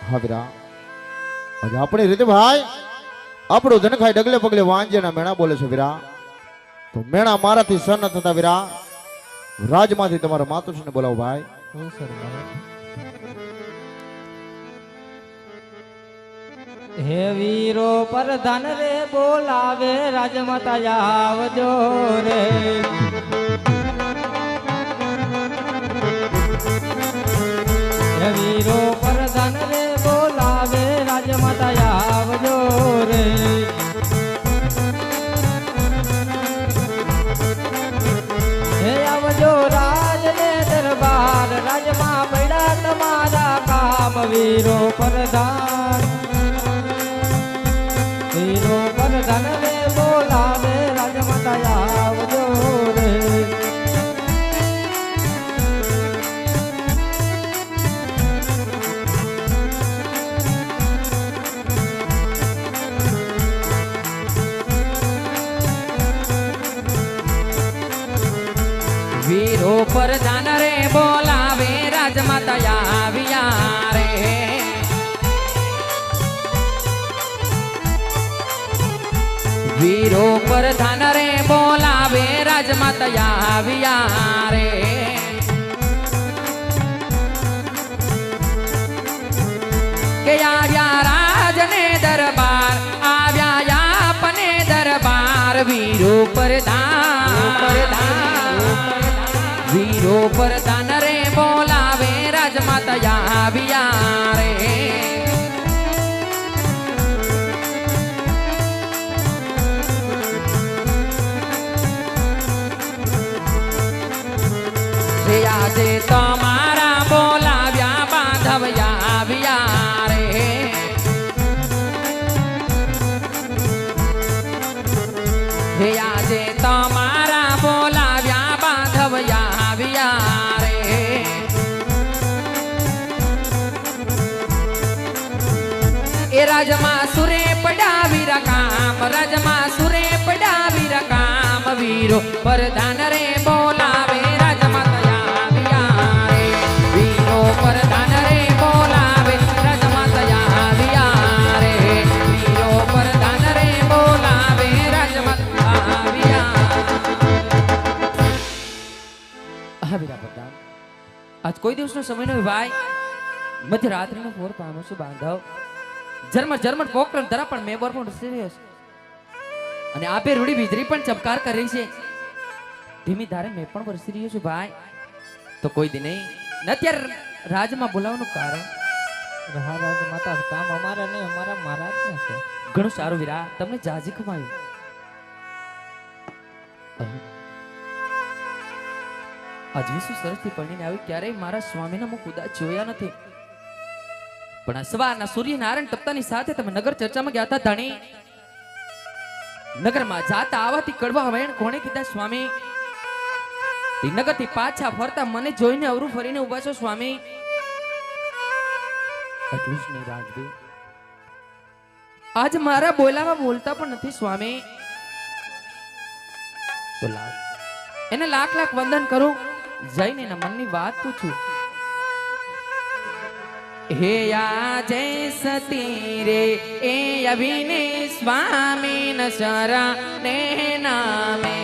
હા વીરા આજે આપણી રીતે ભાઈ આપણું ધનખાઈ ડગલે પગલે વાંજેના મેણા બોલે છે વીરા. તો મેણા મારાથી સર ન થતા વીરા રાજમાંથી તમારા માતુશ્રીને બોલાવો ભાઈ. હે વીરો પ્રધાન રે બોલાવે રાજમાતા આવજો રે. હે વીરો પ્રધાન રે બોલાવે રાજમાતા આવજો રે. હે આવજો રાજ ને દરબાર રાજમાં પડ્યા તમારા કામ વીરો પ્રધાન. વીરો પ્રધાન રે બોલાવે રાજમાતા આવજો રે. વીરો પ્રધાન રે બોલાવે રાજમાતા આવ્યા રે. વીરો પ્રધાન રે બોલાવે રાજમાતા આવ્યા રે. કે આવ્યા રાજ ને દરબાર આવ્યા આપને દરબાર વીરો પ્રધાન. વીરો પ્રધાન રે બોલાવે રાજમાતા આવ્યા રે. આજે તમારા બોલાવ્યા બાંધવ્યા આવ્યા રે. હે આજે તમારા બોલાવ્યા બાંધવ્યા આવ્યા રે. એ રાજમાં સુરે પડ્યા વીરા કામ રાજમાં સુરે પડ્યા વીરા કામ વીરો પ્રધાન રે બોલાવે રાજમાતા આવ્યા રે. વીરો પ્રધાન રે બોલાવે રાજમાતા આવ્યા રે. વીરો પ્રધાન રે બોલાવે રાજમાતા આવ્યા. હા વીરા પ્રધાન આજ કોઈ દિવસનો સમય નો ભાઈ મધ્યરાત્રિનો ફોર પામો છું બાંધવ જર્મન પોકરણ ધરા પણ મેં પણ સિરિયસ અને આપે રૂડી વીજળી પણ ચમકાર કરી છે. ધીમી ધારે મેં પણ વરસી રહ્યો છું ભાઈ. તો કોઈ દી નહીં અત્યારે રાજમાં બોલાવવાનું કારણ રાજ માતા કામ અમારા નહીં અમારા મહારાજ ને છે. ઘણું સારું વીરા તમને જાજી કમાયું. આજ વિશ્વ સરસથી પરણીને આવી ક્યારેય મારા સ્વામીના મુખ ઉદાસ જોયા નથી. પણ આ સવારના સૂર્યનારાયણ તપતાની સાથે તમે નગર ચર્ચામાં ગયા હતા ધણી. નગરમાં જાતા આવાથી કડવા વેણ કોણે કીધા સ્વામી? નગરથી પાછા ફરતા મને જોઈને અવરું ફરીને ઉભા છો સ્વામી. એટલું જ નહીં રાજદેવ આજ મારા બોલાવા બોલતા પણ નથી સ્વામી. તો એને લાખ લાખ વંદન કરું જઈને એના મનની વાત પૂછું. હે આજે સતી રે એ અભિને સ્વામી ન શરણે નામે.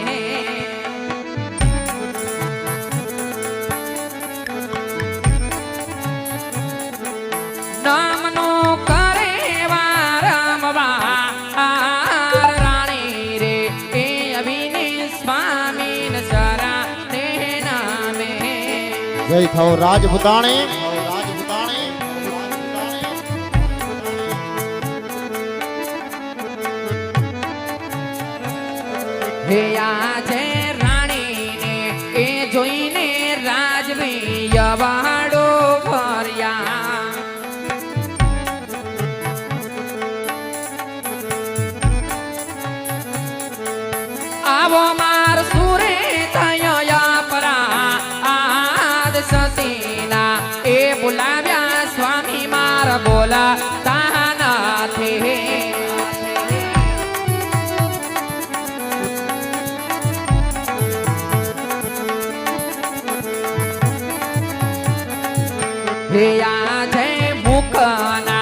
નામનો કરે વારંવાર રાણી રે એ અભિને સ્વામી ન શરણે નામે. જય થાઓ રાજપૂતાણી. હે આજે રાણીને એ જોઈને રાજવીય વાડો ભર્યા. આવો માર સુરે થયો પરા આદ સતીના એ બોલાવ્યા સ્વામી મારા બોલા તાનાથી. હે આજે મુખના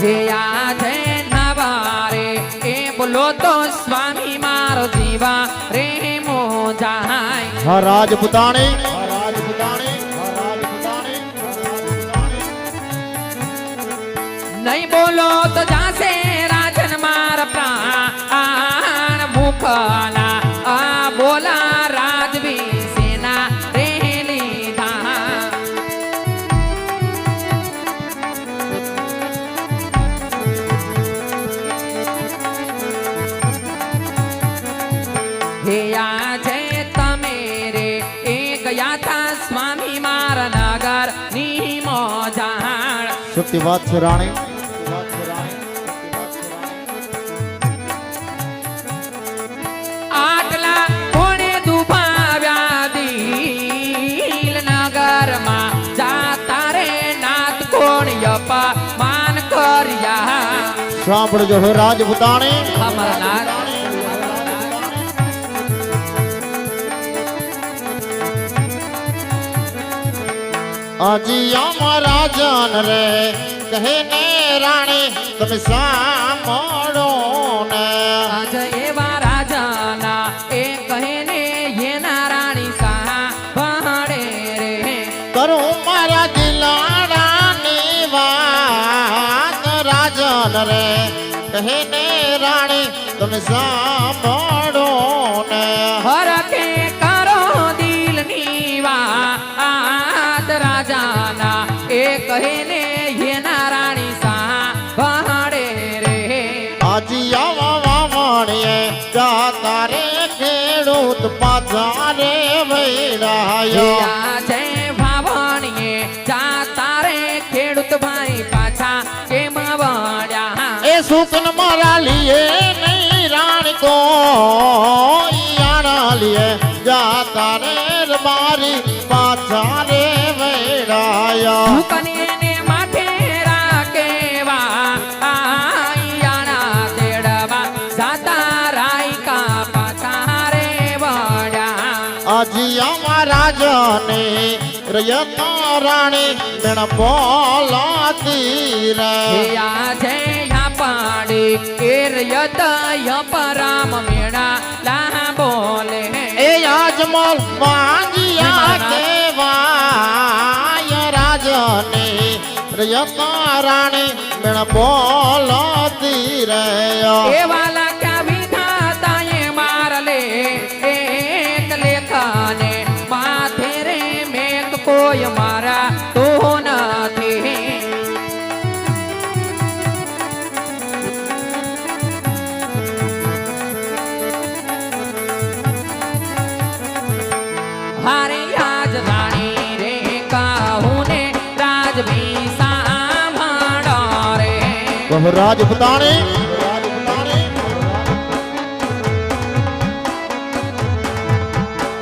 હે આજે નવારે એ બોલો તો સ્વામી મારો જીવા રે મો જાય હા રાજપૂતાણી હા રાજપૂતાણી હા રાજપૂતાણી નહીં બોલો તો જાશે રાજન માર પ્રાણ મુખલા આ બોલા રાજવી સેના રે લીધા હે આજે તમે રે એ ગયા થા સ્વામી મારા નગર ની મોજાણ સત્ય વાત છે રાણી આટલા કોણે દુભાવ્યા દિલ નગરમાં જાતા રે નાથ કોણ અપમાન કર્યા સાંભળજો હે રાજપૂતાણી અમારા નાથ આજી અમારા જન રે કહે ને રાણી તમે સાંભળો ને આજ એવા રાજાના એ કહે ને એના રાણી સા ભાડે રે કરું મારા દિલાડાની વાત રાજન રે કહે ને રાણી તમે સાંભળો ને હરકે કરો દિલની વાત રાજાના એ કહે ને એના રાણી સા ભાડે રે આજી આવા વાવણીએ જાતા રે ખેડૂત પાછા રે વૈરાયો જય ભાવણીએ જાતા રે ખેડૂત ભાઈ પાછા કેમ વળ્યા એ સુકન મારા લીએ નહીં રાણી કો યાણા લીએ જાતા રે મારી પાછા રે વૈરાયો દુકાને ને માથે રાખેવા આયાના તેડવા જાતા રાયકા પાછા રે વળ્યા આજી અમારા જને રયતા રાણી મેણ બોલાતી રે આજે પાડી એરયતય પરામ મેળા લા બોલે એ આજમલ માંગિયા કેવાય રાજને રયતા રાણી મેણ બોલાતી રે એ વાલા ક્યાં વિધાતા એ મારલે એક લેખાને માથે રે મેક કોઈ મારા તો નથી હારે આજ રાણી રે કહું ને રાજવી સાંભળો રે કહો રાજપૂતાણી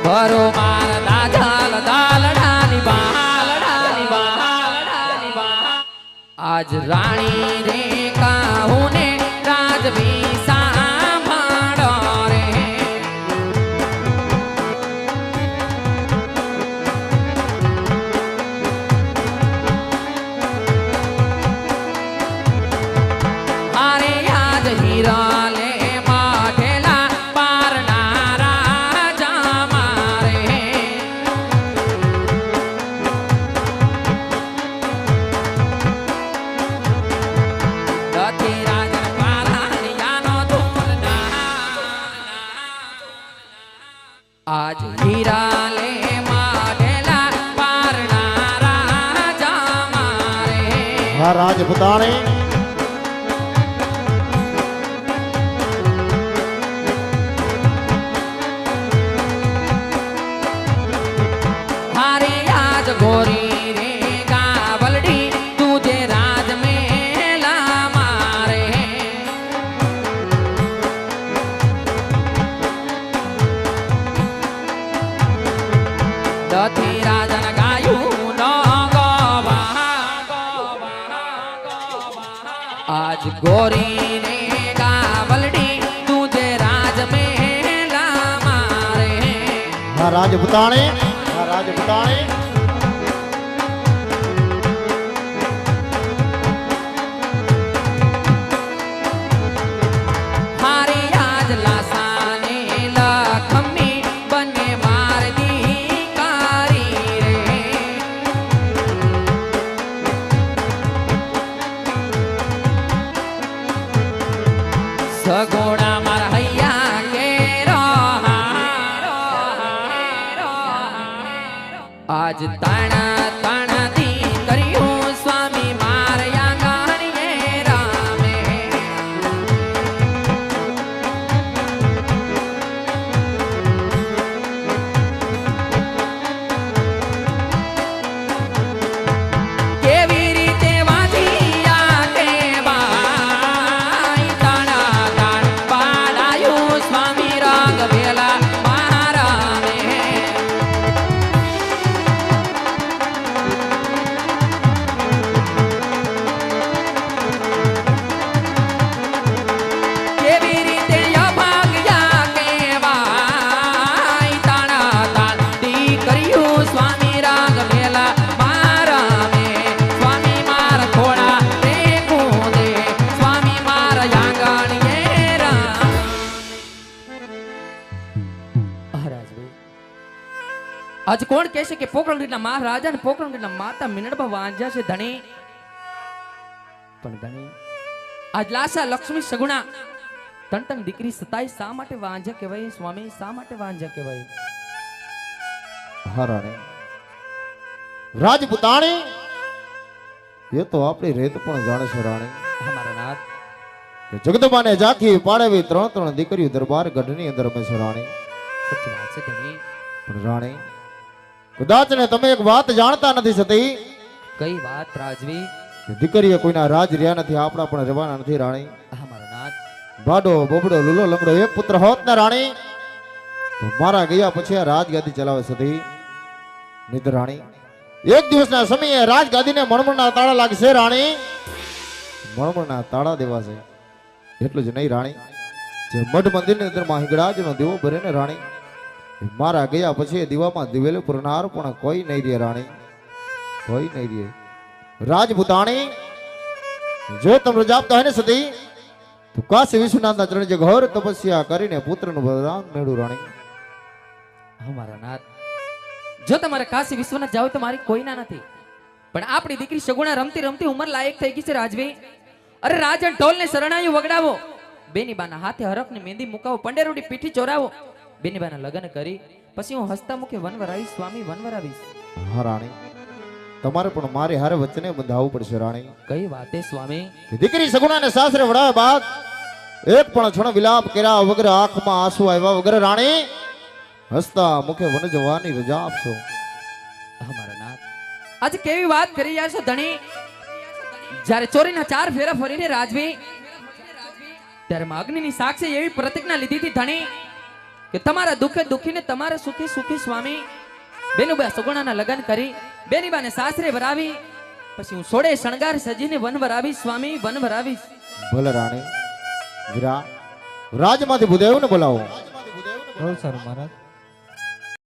ભરો માર દાદલ દાલડાની બા આજ રાણી રે કહું ને રાજવી સાંભળો રે અરે આજ હીરા લે માઠેલા પારના રાજા મારે દથી રાજન પારાણિયાનો ધૂલના આજ હીરા લે માઠેલા પારના રાજા મારે હા રાજપૂતાણી हारे आज गोरी रे गावलडी तुझे राज में ला मारे दधी राजन गाયું ન ગવા आज गोरी रे गावलडी तुझे राज में ला मारे હા રાજપૂતાણી હા રાજપૂતાણી આજ તાણા તાણાથી કર્યું સ્વામી મારયા ગાણીએ રામે. કેવી રીતે વાંધિયા કહેવાય તાણા તાણ પાડાયું સ્વામી રાઘવેલા મહારામે. કેવી રીતે અભાગ્યા કહેવાય તાણા તાણ દીકરીયું સ્વામી રાઘવેલા મહારામે. સ્વામી મારા થોડા રે કૂદે સ્વામી મારા આંગણીએ રામ. આજ કોણ કહેશે કે પોકરણગઢના મહારાજા અને પોકરણગઢના માતા મીનળબા વાંજ્યા છે ધણી? પણ ધણી આજ લાસા લક્ષ્મી સગુણા તન તન દીકરી સતાઈ શા માટે વાંજ્યા કહેવાય સ્વામી? શા માટે વાંજ્યા કહેવાય? હા રાણી, રાજપૂતાણી એ તો આપણી રેત પણ જાણે છે રાણી. અમારા નાથ કે જગદંબાને ઝાંખી પાડેવી ત્રણ ત્રણ દીકરીઓ દરબાર ગઢની અંદર રમે છે રાણી. સચ્ચી વાત છે ધણી. પણ રાણી, કદાચ ને તમે એક વાત જાણતા નથી સતી કઈ વાત રાજવી? કે દીકરીએ કોઈના રાજ રહ્યા નથી, આપણા પણ રહેવાના નથી રાણી. અમારા નાથ બાડો બોબડો લુલો લંગડો એક પુત્ર હોત ને રાણી તો મારા ગયા પછી આ રાજગાદી ચલાવે સતી. નિત રાણી, એક દિવસના સમયે રાજગાદીને મણમણના તાળા લાગશે રાણી. મણમણના તાળા દેવાશે. એટલું જ નહીં રાણી, જે મઢ મંદિરની અંદર હિંગળાજનો દીવો ભરે ને રાણી, એ મારા ગયા પછી એ દીવામાં દિવેલું પુરનાર પણ કોઈ નહીં રહે રાણી, કોઈ નહીં રહે. રાજપૂતાણી, જો તમે રજાપતા હોય ને સતી તો કાશી વિશ્વનાથના ચરણે જે ઘોર તપસ્યા કરીને પુત્રનું વરદાન મેળવું રાણી. અમારા નાથ જો તમારે કાશી વિશ્વનાથ જાવ તો મારી કોઈના નથી, પણ આપણી દીકરી સગુણા રમતી રમતી ઉંમર લાયક થઈ ગઈ છે રાજવી. અરે રાજન ઢોલને શરણાયું વગડાવો, બેનીબાના હાથે હરખની મહેંદી મુકાવો, પંડેરુડી પીઠી ચોરાવો, બેનીબાના લગ્ન કરી પછી હું હસતા મુખે વનવરાવીશ સ્વામી, વનવરાવીશ. હા રાણી, તમારે પણ મારી હારે વચને બંધાવવું પડશે રાણી. કઈ વાતે સ્વામી? કે દીકરી સગુણાને સાસરે વડાવ્યા બાદ એક પણ ક્ષણ વિલાપ કર્યા વગર, આંખમાં આંસુ આવ્યા વગર રાણી હસતા મુખે વન જવાની રજા આપશો. અમારા નાથ આજે કેવી વાત કરી રહ્યા છો ધણી? જ્યારે ચોરીના 4 ફેરા ફરીને રાજવી ત્યારે માં અગ્નિની સાક્ષી એવી પ્રતિજ્ઞા લીધી હતી ધણી કે તમારા દુઃખે દુખીને તમારા સુખી સુખી સ્વામી. બેનુબા સગુણાના લગ્ન કરી બેનીબાને સાસરે વરાવી પછી હું સોડે શણગાર સજીને વન વરાવીશ સ્વામી, વન વરાવીશ. ભલે રાણી. વીરા, રાજમાંથી ભૂદેવને બોલાવો. બહુ સારું મહારાજ.